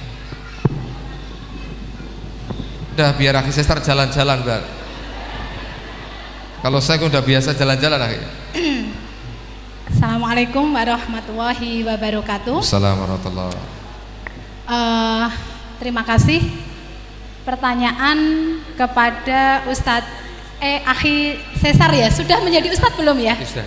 udah biar akhi Sesar jalan-jalan, Bang. Kalau saya udah biasa jalan-jalan, akhi. Assalamualaikum warahmatullahi wabarakatuh. Assalamualaikum warahmatullahi. Terima kasih. Pertanyaan kepada Ustadz Akhi Sesar ya, sudah menjadi Ustadz belum ya? Sudah.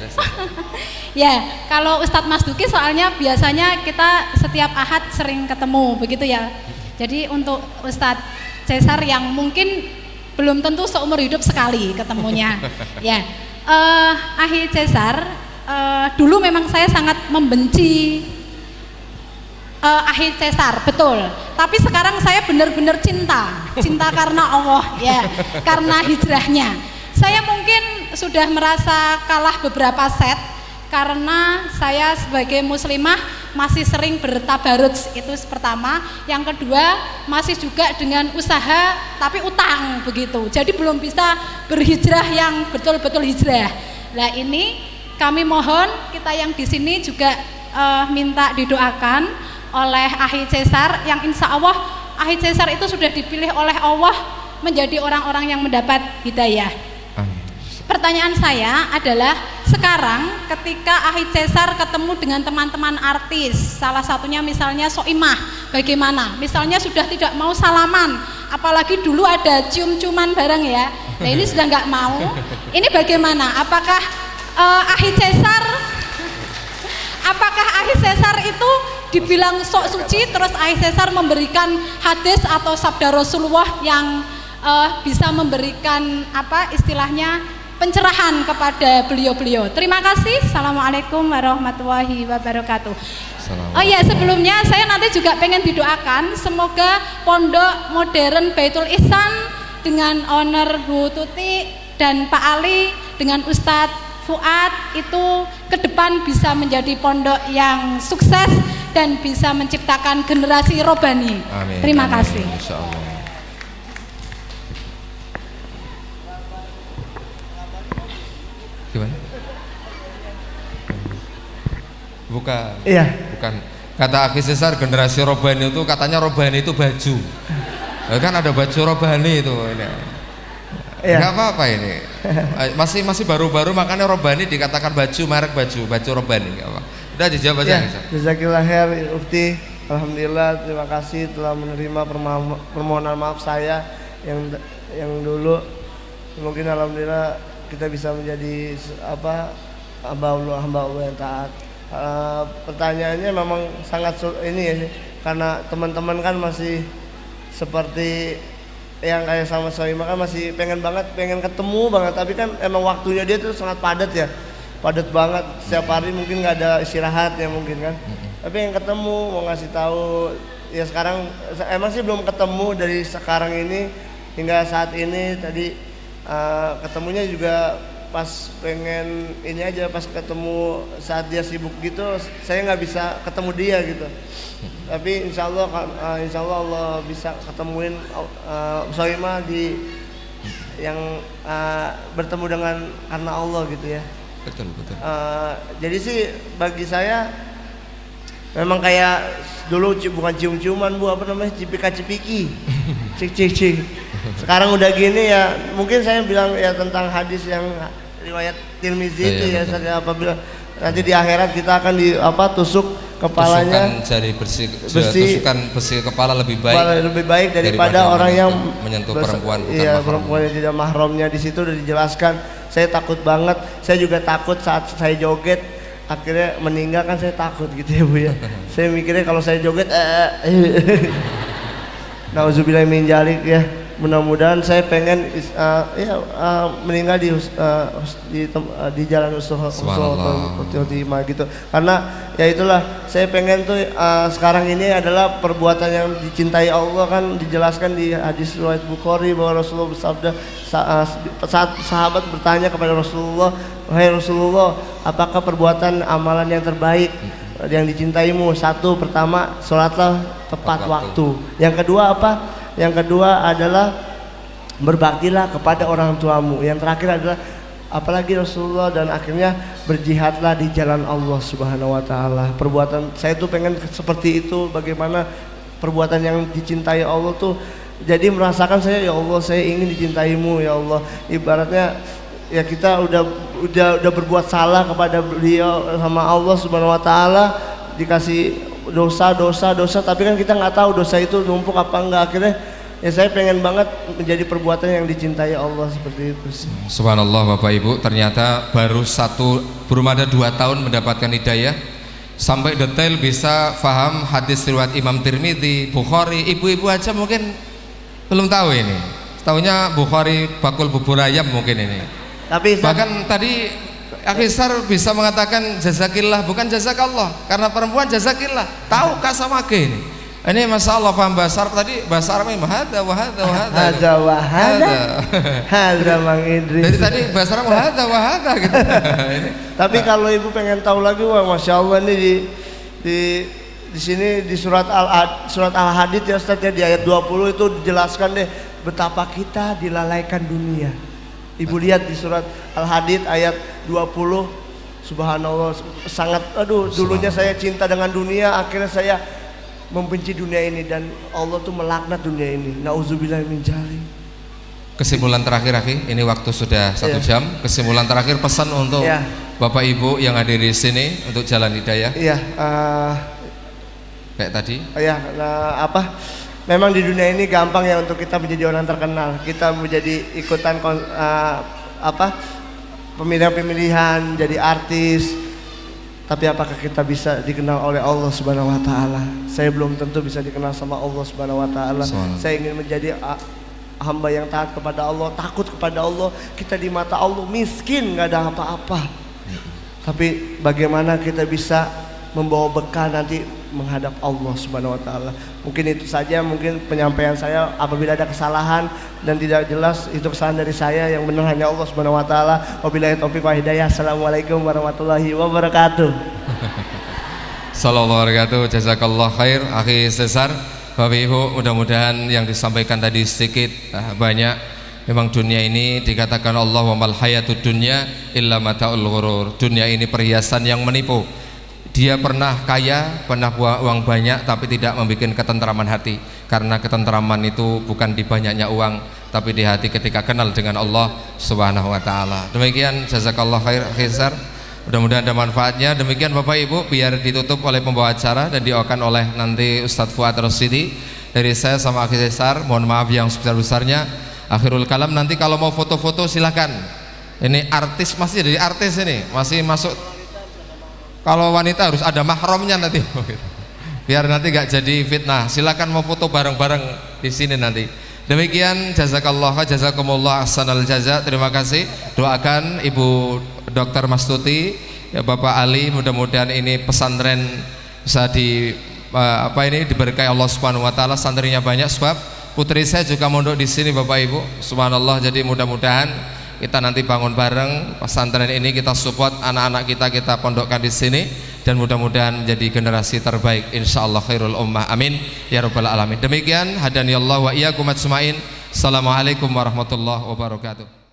Ya, kalau Ustadz Mas Duki soalnya biasanya kita setiap Ahad sering ketemu begitu ya. Jadi untuk Ustadz Sesar yang mungkin belum tentu seumur hidup sekali ketemunya. Ya, Akhi Sesar, dulu memang saya sangat membenci Akhi Sesar, betul. Tapi sekarang saya benar-benar cinta karena Allah, ya, karena hijrahnya. Saya mungkin sudah merasa kalah beberapa set karena saya sebagai muslimah masih sering bertabaruj, itu pertama. Yang kedua, masih juga dengan usaha tapi utang begitu. Jadi belum bisa berhijrah yang betul-betul hijrah. Nah, ini kami mohon kita yang di sini juga minta didoakan oleh Akhi Sesar yang insya Allah Akhi Sesar itu sudah dipilih oleh Allah menjadi orang-orang yang mendapat hidayah. Pertanyaan saya adalah, sekarang ketika Akhi Sesar ketemu dengan teman-teman artis, salah satunya misalnya Soimah, bagaimana? Misalnya sudah tidak mau salaman, apalagi dulu ada cium-ciuman bareng ya. Nah, ini sudah nggak mau. Ini bagaimana? Apakah Akhi Sesar itu dibilang sok suci, terus Akhi Sesar memberikan hadis atau sabda Rasulullah yang bisa memberikan apa istilahnya pencerahan kepada beliau-beliau. Terima kasih. Assalamualaikum warahmatullahi wabarakatuh. Oh iya, sebelumnya saya nanti juga pengen didoakan semoga Pondok Modern Baitul Ihsan dengan owner Bu Tuti dan Pak Ali dengan Ustadz Fuad itu ke depan bisa menjadi pondok yang sukses dan bisa menciptakan generasi robani. Amin. Terima Amin. kasih. Insyaallah. Gimana? Bukan. Iya. Bukan. Kata Akhi Sesar generasi robani itu katanya robani itu baju. Kan ada baju robani itu ini. Iya. Enggak apa-apa ini. Masih baru-baru makanya robani dikatakan baju, merek baju robani, enggak apa. Udah dijawab aja. Ya, jazakillah khair Ufti. Alhamdulillah, terima kasih telah menerima permohonan maaf saya yang dulu. Mungkin alhamdulillah kita bisa menjadi hamba Allah yang taat. Pertanyaannya memang sangat ini ya, karena teman-teman kan masih seperti yang kayak sama Soimah kan masih pengen ketemu banget, tapi kan emang waktunya dia tuh sangat padat banget, setiap hari mungkin nggak ada istirahat ya mungkin kan. Tapi yang ketemu mau ngasih tahu ya, sekarang emang sih belum ketemu dari sekarang ini hingga saat ini. Tadi ketemunya juga pas pengen ini aja, pas ketemu saat dia sibuk gitu saya nggak bisa ketemu dia gitu. Tapi insya Allah Allah bisa ketemuin Soimah di yang bertemu dengan karena Allah gitu ya. Betul. Jadi sih bagi saya memang kayak dulu bukan cium-ciuman Bu, apa namanya, cipika-cipiki, cik. Sekarang udah gini ya, mungkin saya bilang ya tentang hadis yang riwayat Tirmizi itu ya, saya apabila nanti di akhirat kita akan tusuk kepalanya, tusukan besi kepala lebih baik daripada orang yang menyentuh perempuan bukan iya, mahram. perempuan yang tidak mahramnya. Di situ udah dijelaskan. Saya takut banget, saya juga takut saat saya joget akhirnya meninggal kan saya takut gitu ya Bu ya. Saya mikirnya kalau saya joget nauzubillah min dzalik ya. Mudah-mudahan saya pengen meninggal di jalan usul khotimah gitu. Karena ya itulah saya pengen tuh sekarang ini adalah perbuatan yang dicintai Allah, kan dijelaskan di hadis riwayat Bukhari bahwa Rasulullah bersabda saat sahabat bertanya kepada Rasulullah, "Wahai Rasulullah, apakah perbuatan amalan yang terbaik yang dicintaimu?" Satu, pertama, sholatlah tepat waktu. Yang kedua apa? Yang kedua adalah berbaktilah kepada orang tuamu. Yang terakhir adalah apalagi Rasulullah, dan akhirnya berjihadlah di jalan Allah Subhanahu wa taala. Perbuatan saya tuh pengen seperti itu, bagaimana perbuatan yang dicintai Allah tuh jadi merasakan saya, ya Allah saya ingin dicintaimu ya Allah. Ibaratnya ya kita udah berbuat salah kepada beliau sama Allah Subhanahu wa taala, dikasih dosa, tapi kan kita nggak tahu dosa itu numpuk apa enggak. Akhirnya ya saya pengen banget menjadi perbuatan yang dicintai Allah seperti itu. Subhanallah Bapak Ibu, ternyata belum ada 2 tahun mendapatkan hidayah sampai detail bisa paham hadis riwayat Imam Tirmidzi, Bukhari. Ibu-ibu aja mungkin belum tahu ini. Tahunya Bukhari bakul bubur ayam mungkin ini. Tapi bahkan tadi Akhisar bisa mengatakan jazakillah, bukan jazakallah, karena perempuan jazakillah. Tahu kah sama ke ini? Ini Masya Allah paham bahasa Arab tadi, bahasa Arabnya wahada Mang Idris. Jadi tadi bahasa Arab wahada gitu. Tapi kalau ibu pengen tahu lagi, wah Masya Allah ini di sini di surat Al-Hadid ya Ustaz ya, di ayat 20 itu dijelaskan deh betapa kita dilalaikan dunia. Ibu lihat di surat Al-Hadid ayat 20, subhanallah, sangat dulunya saya cinta dengan dunia, akhirnya saya membenci dunia ini, dan Allah tuh melaknat dunia ini. Nauzubillah min dzalik. Kesimpulan terakhir Akhi, ini waktu sudah 1 jam. Kesimpulan terakhir, pesan untuk Bapak Ibu yang hadir di sini untuk jalan hidayah. Iya, kayak tadi. Memang di dunia ini gampang ya untuk kita menjadi orang terkenal. Kita menjadi ikutan pemilihan-pemilihan, jadi artis. Tapi apakah kita bisa dikenal oleh Allah Subhanahu wa taala? Saya belum tentu bisa dikenal sama Allah Subhanahu wa taala. Saya ingin menjadi hamba yang taat kepada Allah, takut kepada Allah. Kita di mata Allah miskin, nggak ada apa-apa. Tapi bagaimana kita bisa membawa bekal nanti menghadap Allah Subhanahu wa taala. Mungkin itu saja, mungkin penyampaian saya. Apabila ada kesalahan dan tidak jelas, itu kesalahan dari saya, yang benar hanya Allah Subhanahu wa taala. Wabillahi taufiq wa hidayah. Assalamualaikum warahmatullahi wabarakatuh. Sallallahu alaihi wasallam. Jazakallah khair Akhi Cesar. Bapak Ibu, mudah-mudahan yang disampaikan tadi sedikit banyak. Memang dunia ini dikatakan Allah wa mal hayatud dunya illa mataul ghurur. Dunia ini perhiasan yang menipu. Dia pernah kaya, pernah uang banyak, tapi tidak membuat ketentraman hati. Karena ketentraman itu bukan di banyaknya uang, tapi di hati ketika kenal dengan Allah Subhanahu wa taala. Demikian, jazakallah khair Akhisar. Mudah-mudahan ada manfaatnya. Demikian Bapak Ibu, biar ditutup oleh pembawa acara dan diawakan oleh nanti Ustadz Fuad Rosyidi. Dari saya sama Akhisar, mohon maaf yang sebesar-besarnya. Akhirul kalam, nanti kalau mau foto-foto silakan. Ini artis, masih jadi artis ini, masih masuk. Kalau wanita harus ada mahramnya nanti, biar nanti gak jadi fitnah. Silakan mau foto bareng-bareng di sini nanti. Demikian, jazakallah, jazakumullah ahsanal jaza. Terima kasih. Doakan Ibu Dr. Mastuti, ya Bapak Ali, mudah-mudahan ini pesantren bisa diberkahi Allah Subhanahu wa taala, santrinya banyak, sebab putri saya juga mondok di sini Bapak Ibu. Subhanallah, jadi mudah-mudahan kita nanti bangun bareng pesantren ini, kita support anak-anak kita pondokkan di sini, dan mudah-mudahan menjadi generasi terbaik insyaallah khairul ummah, amin ya rabbal alamin. Demikian, hadaniyallahu wa iyyakum ajmain. Assalamualaikum warahmatullahi wabarakatuh.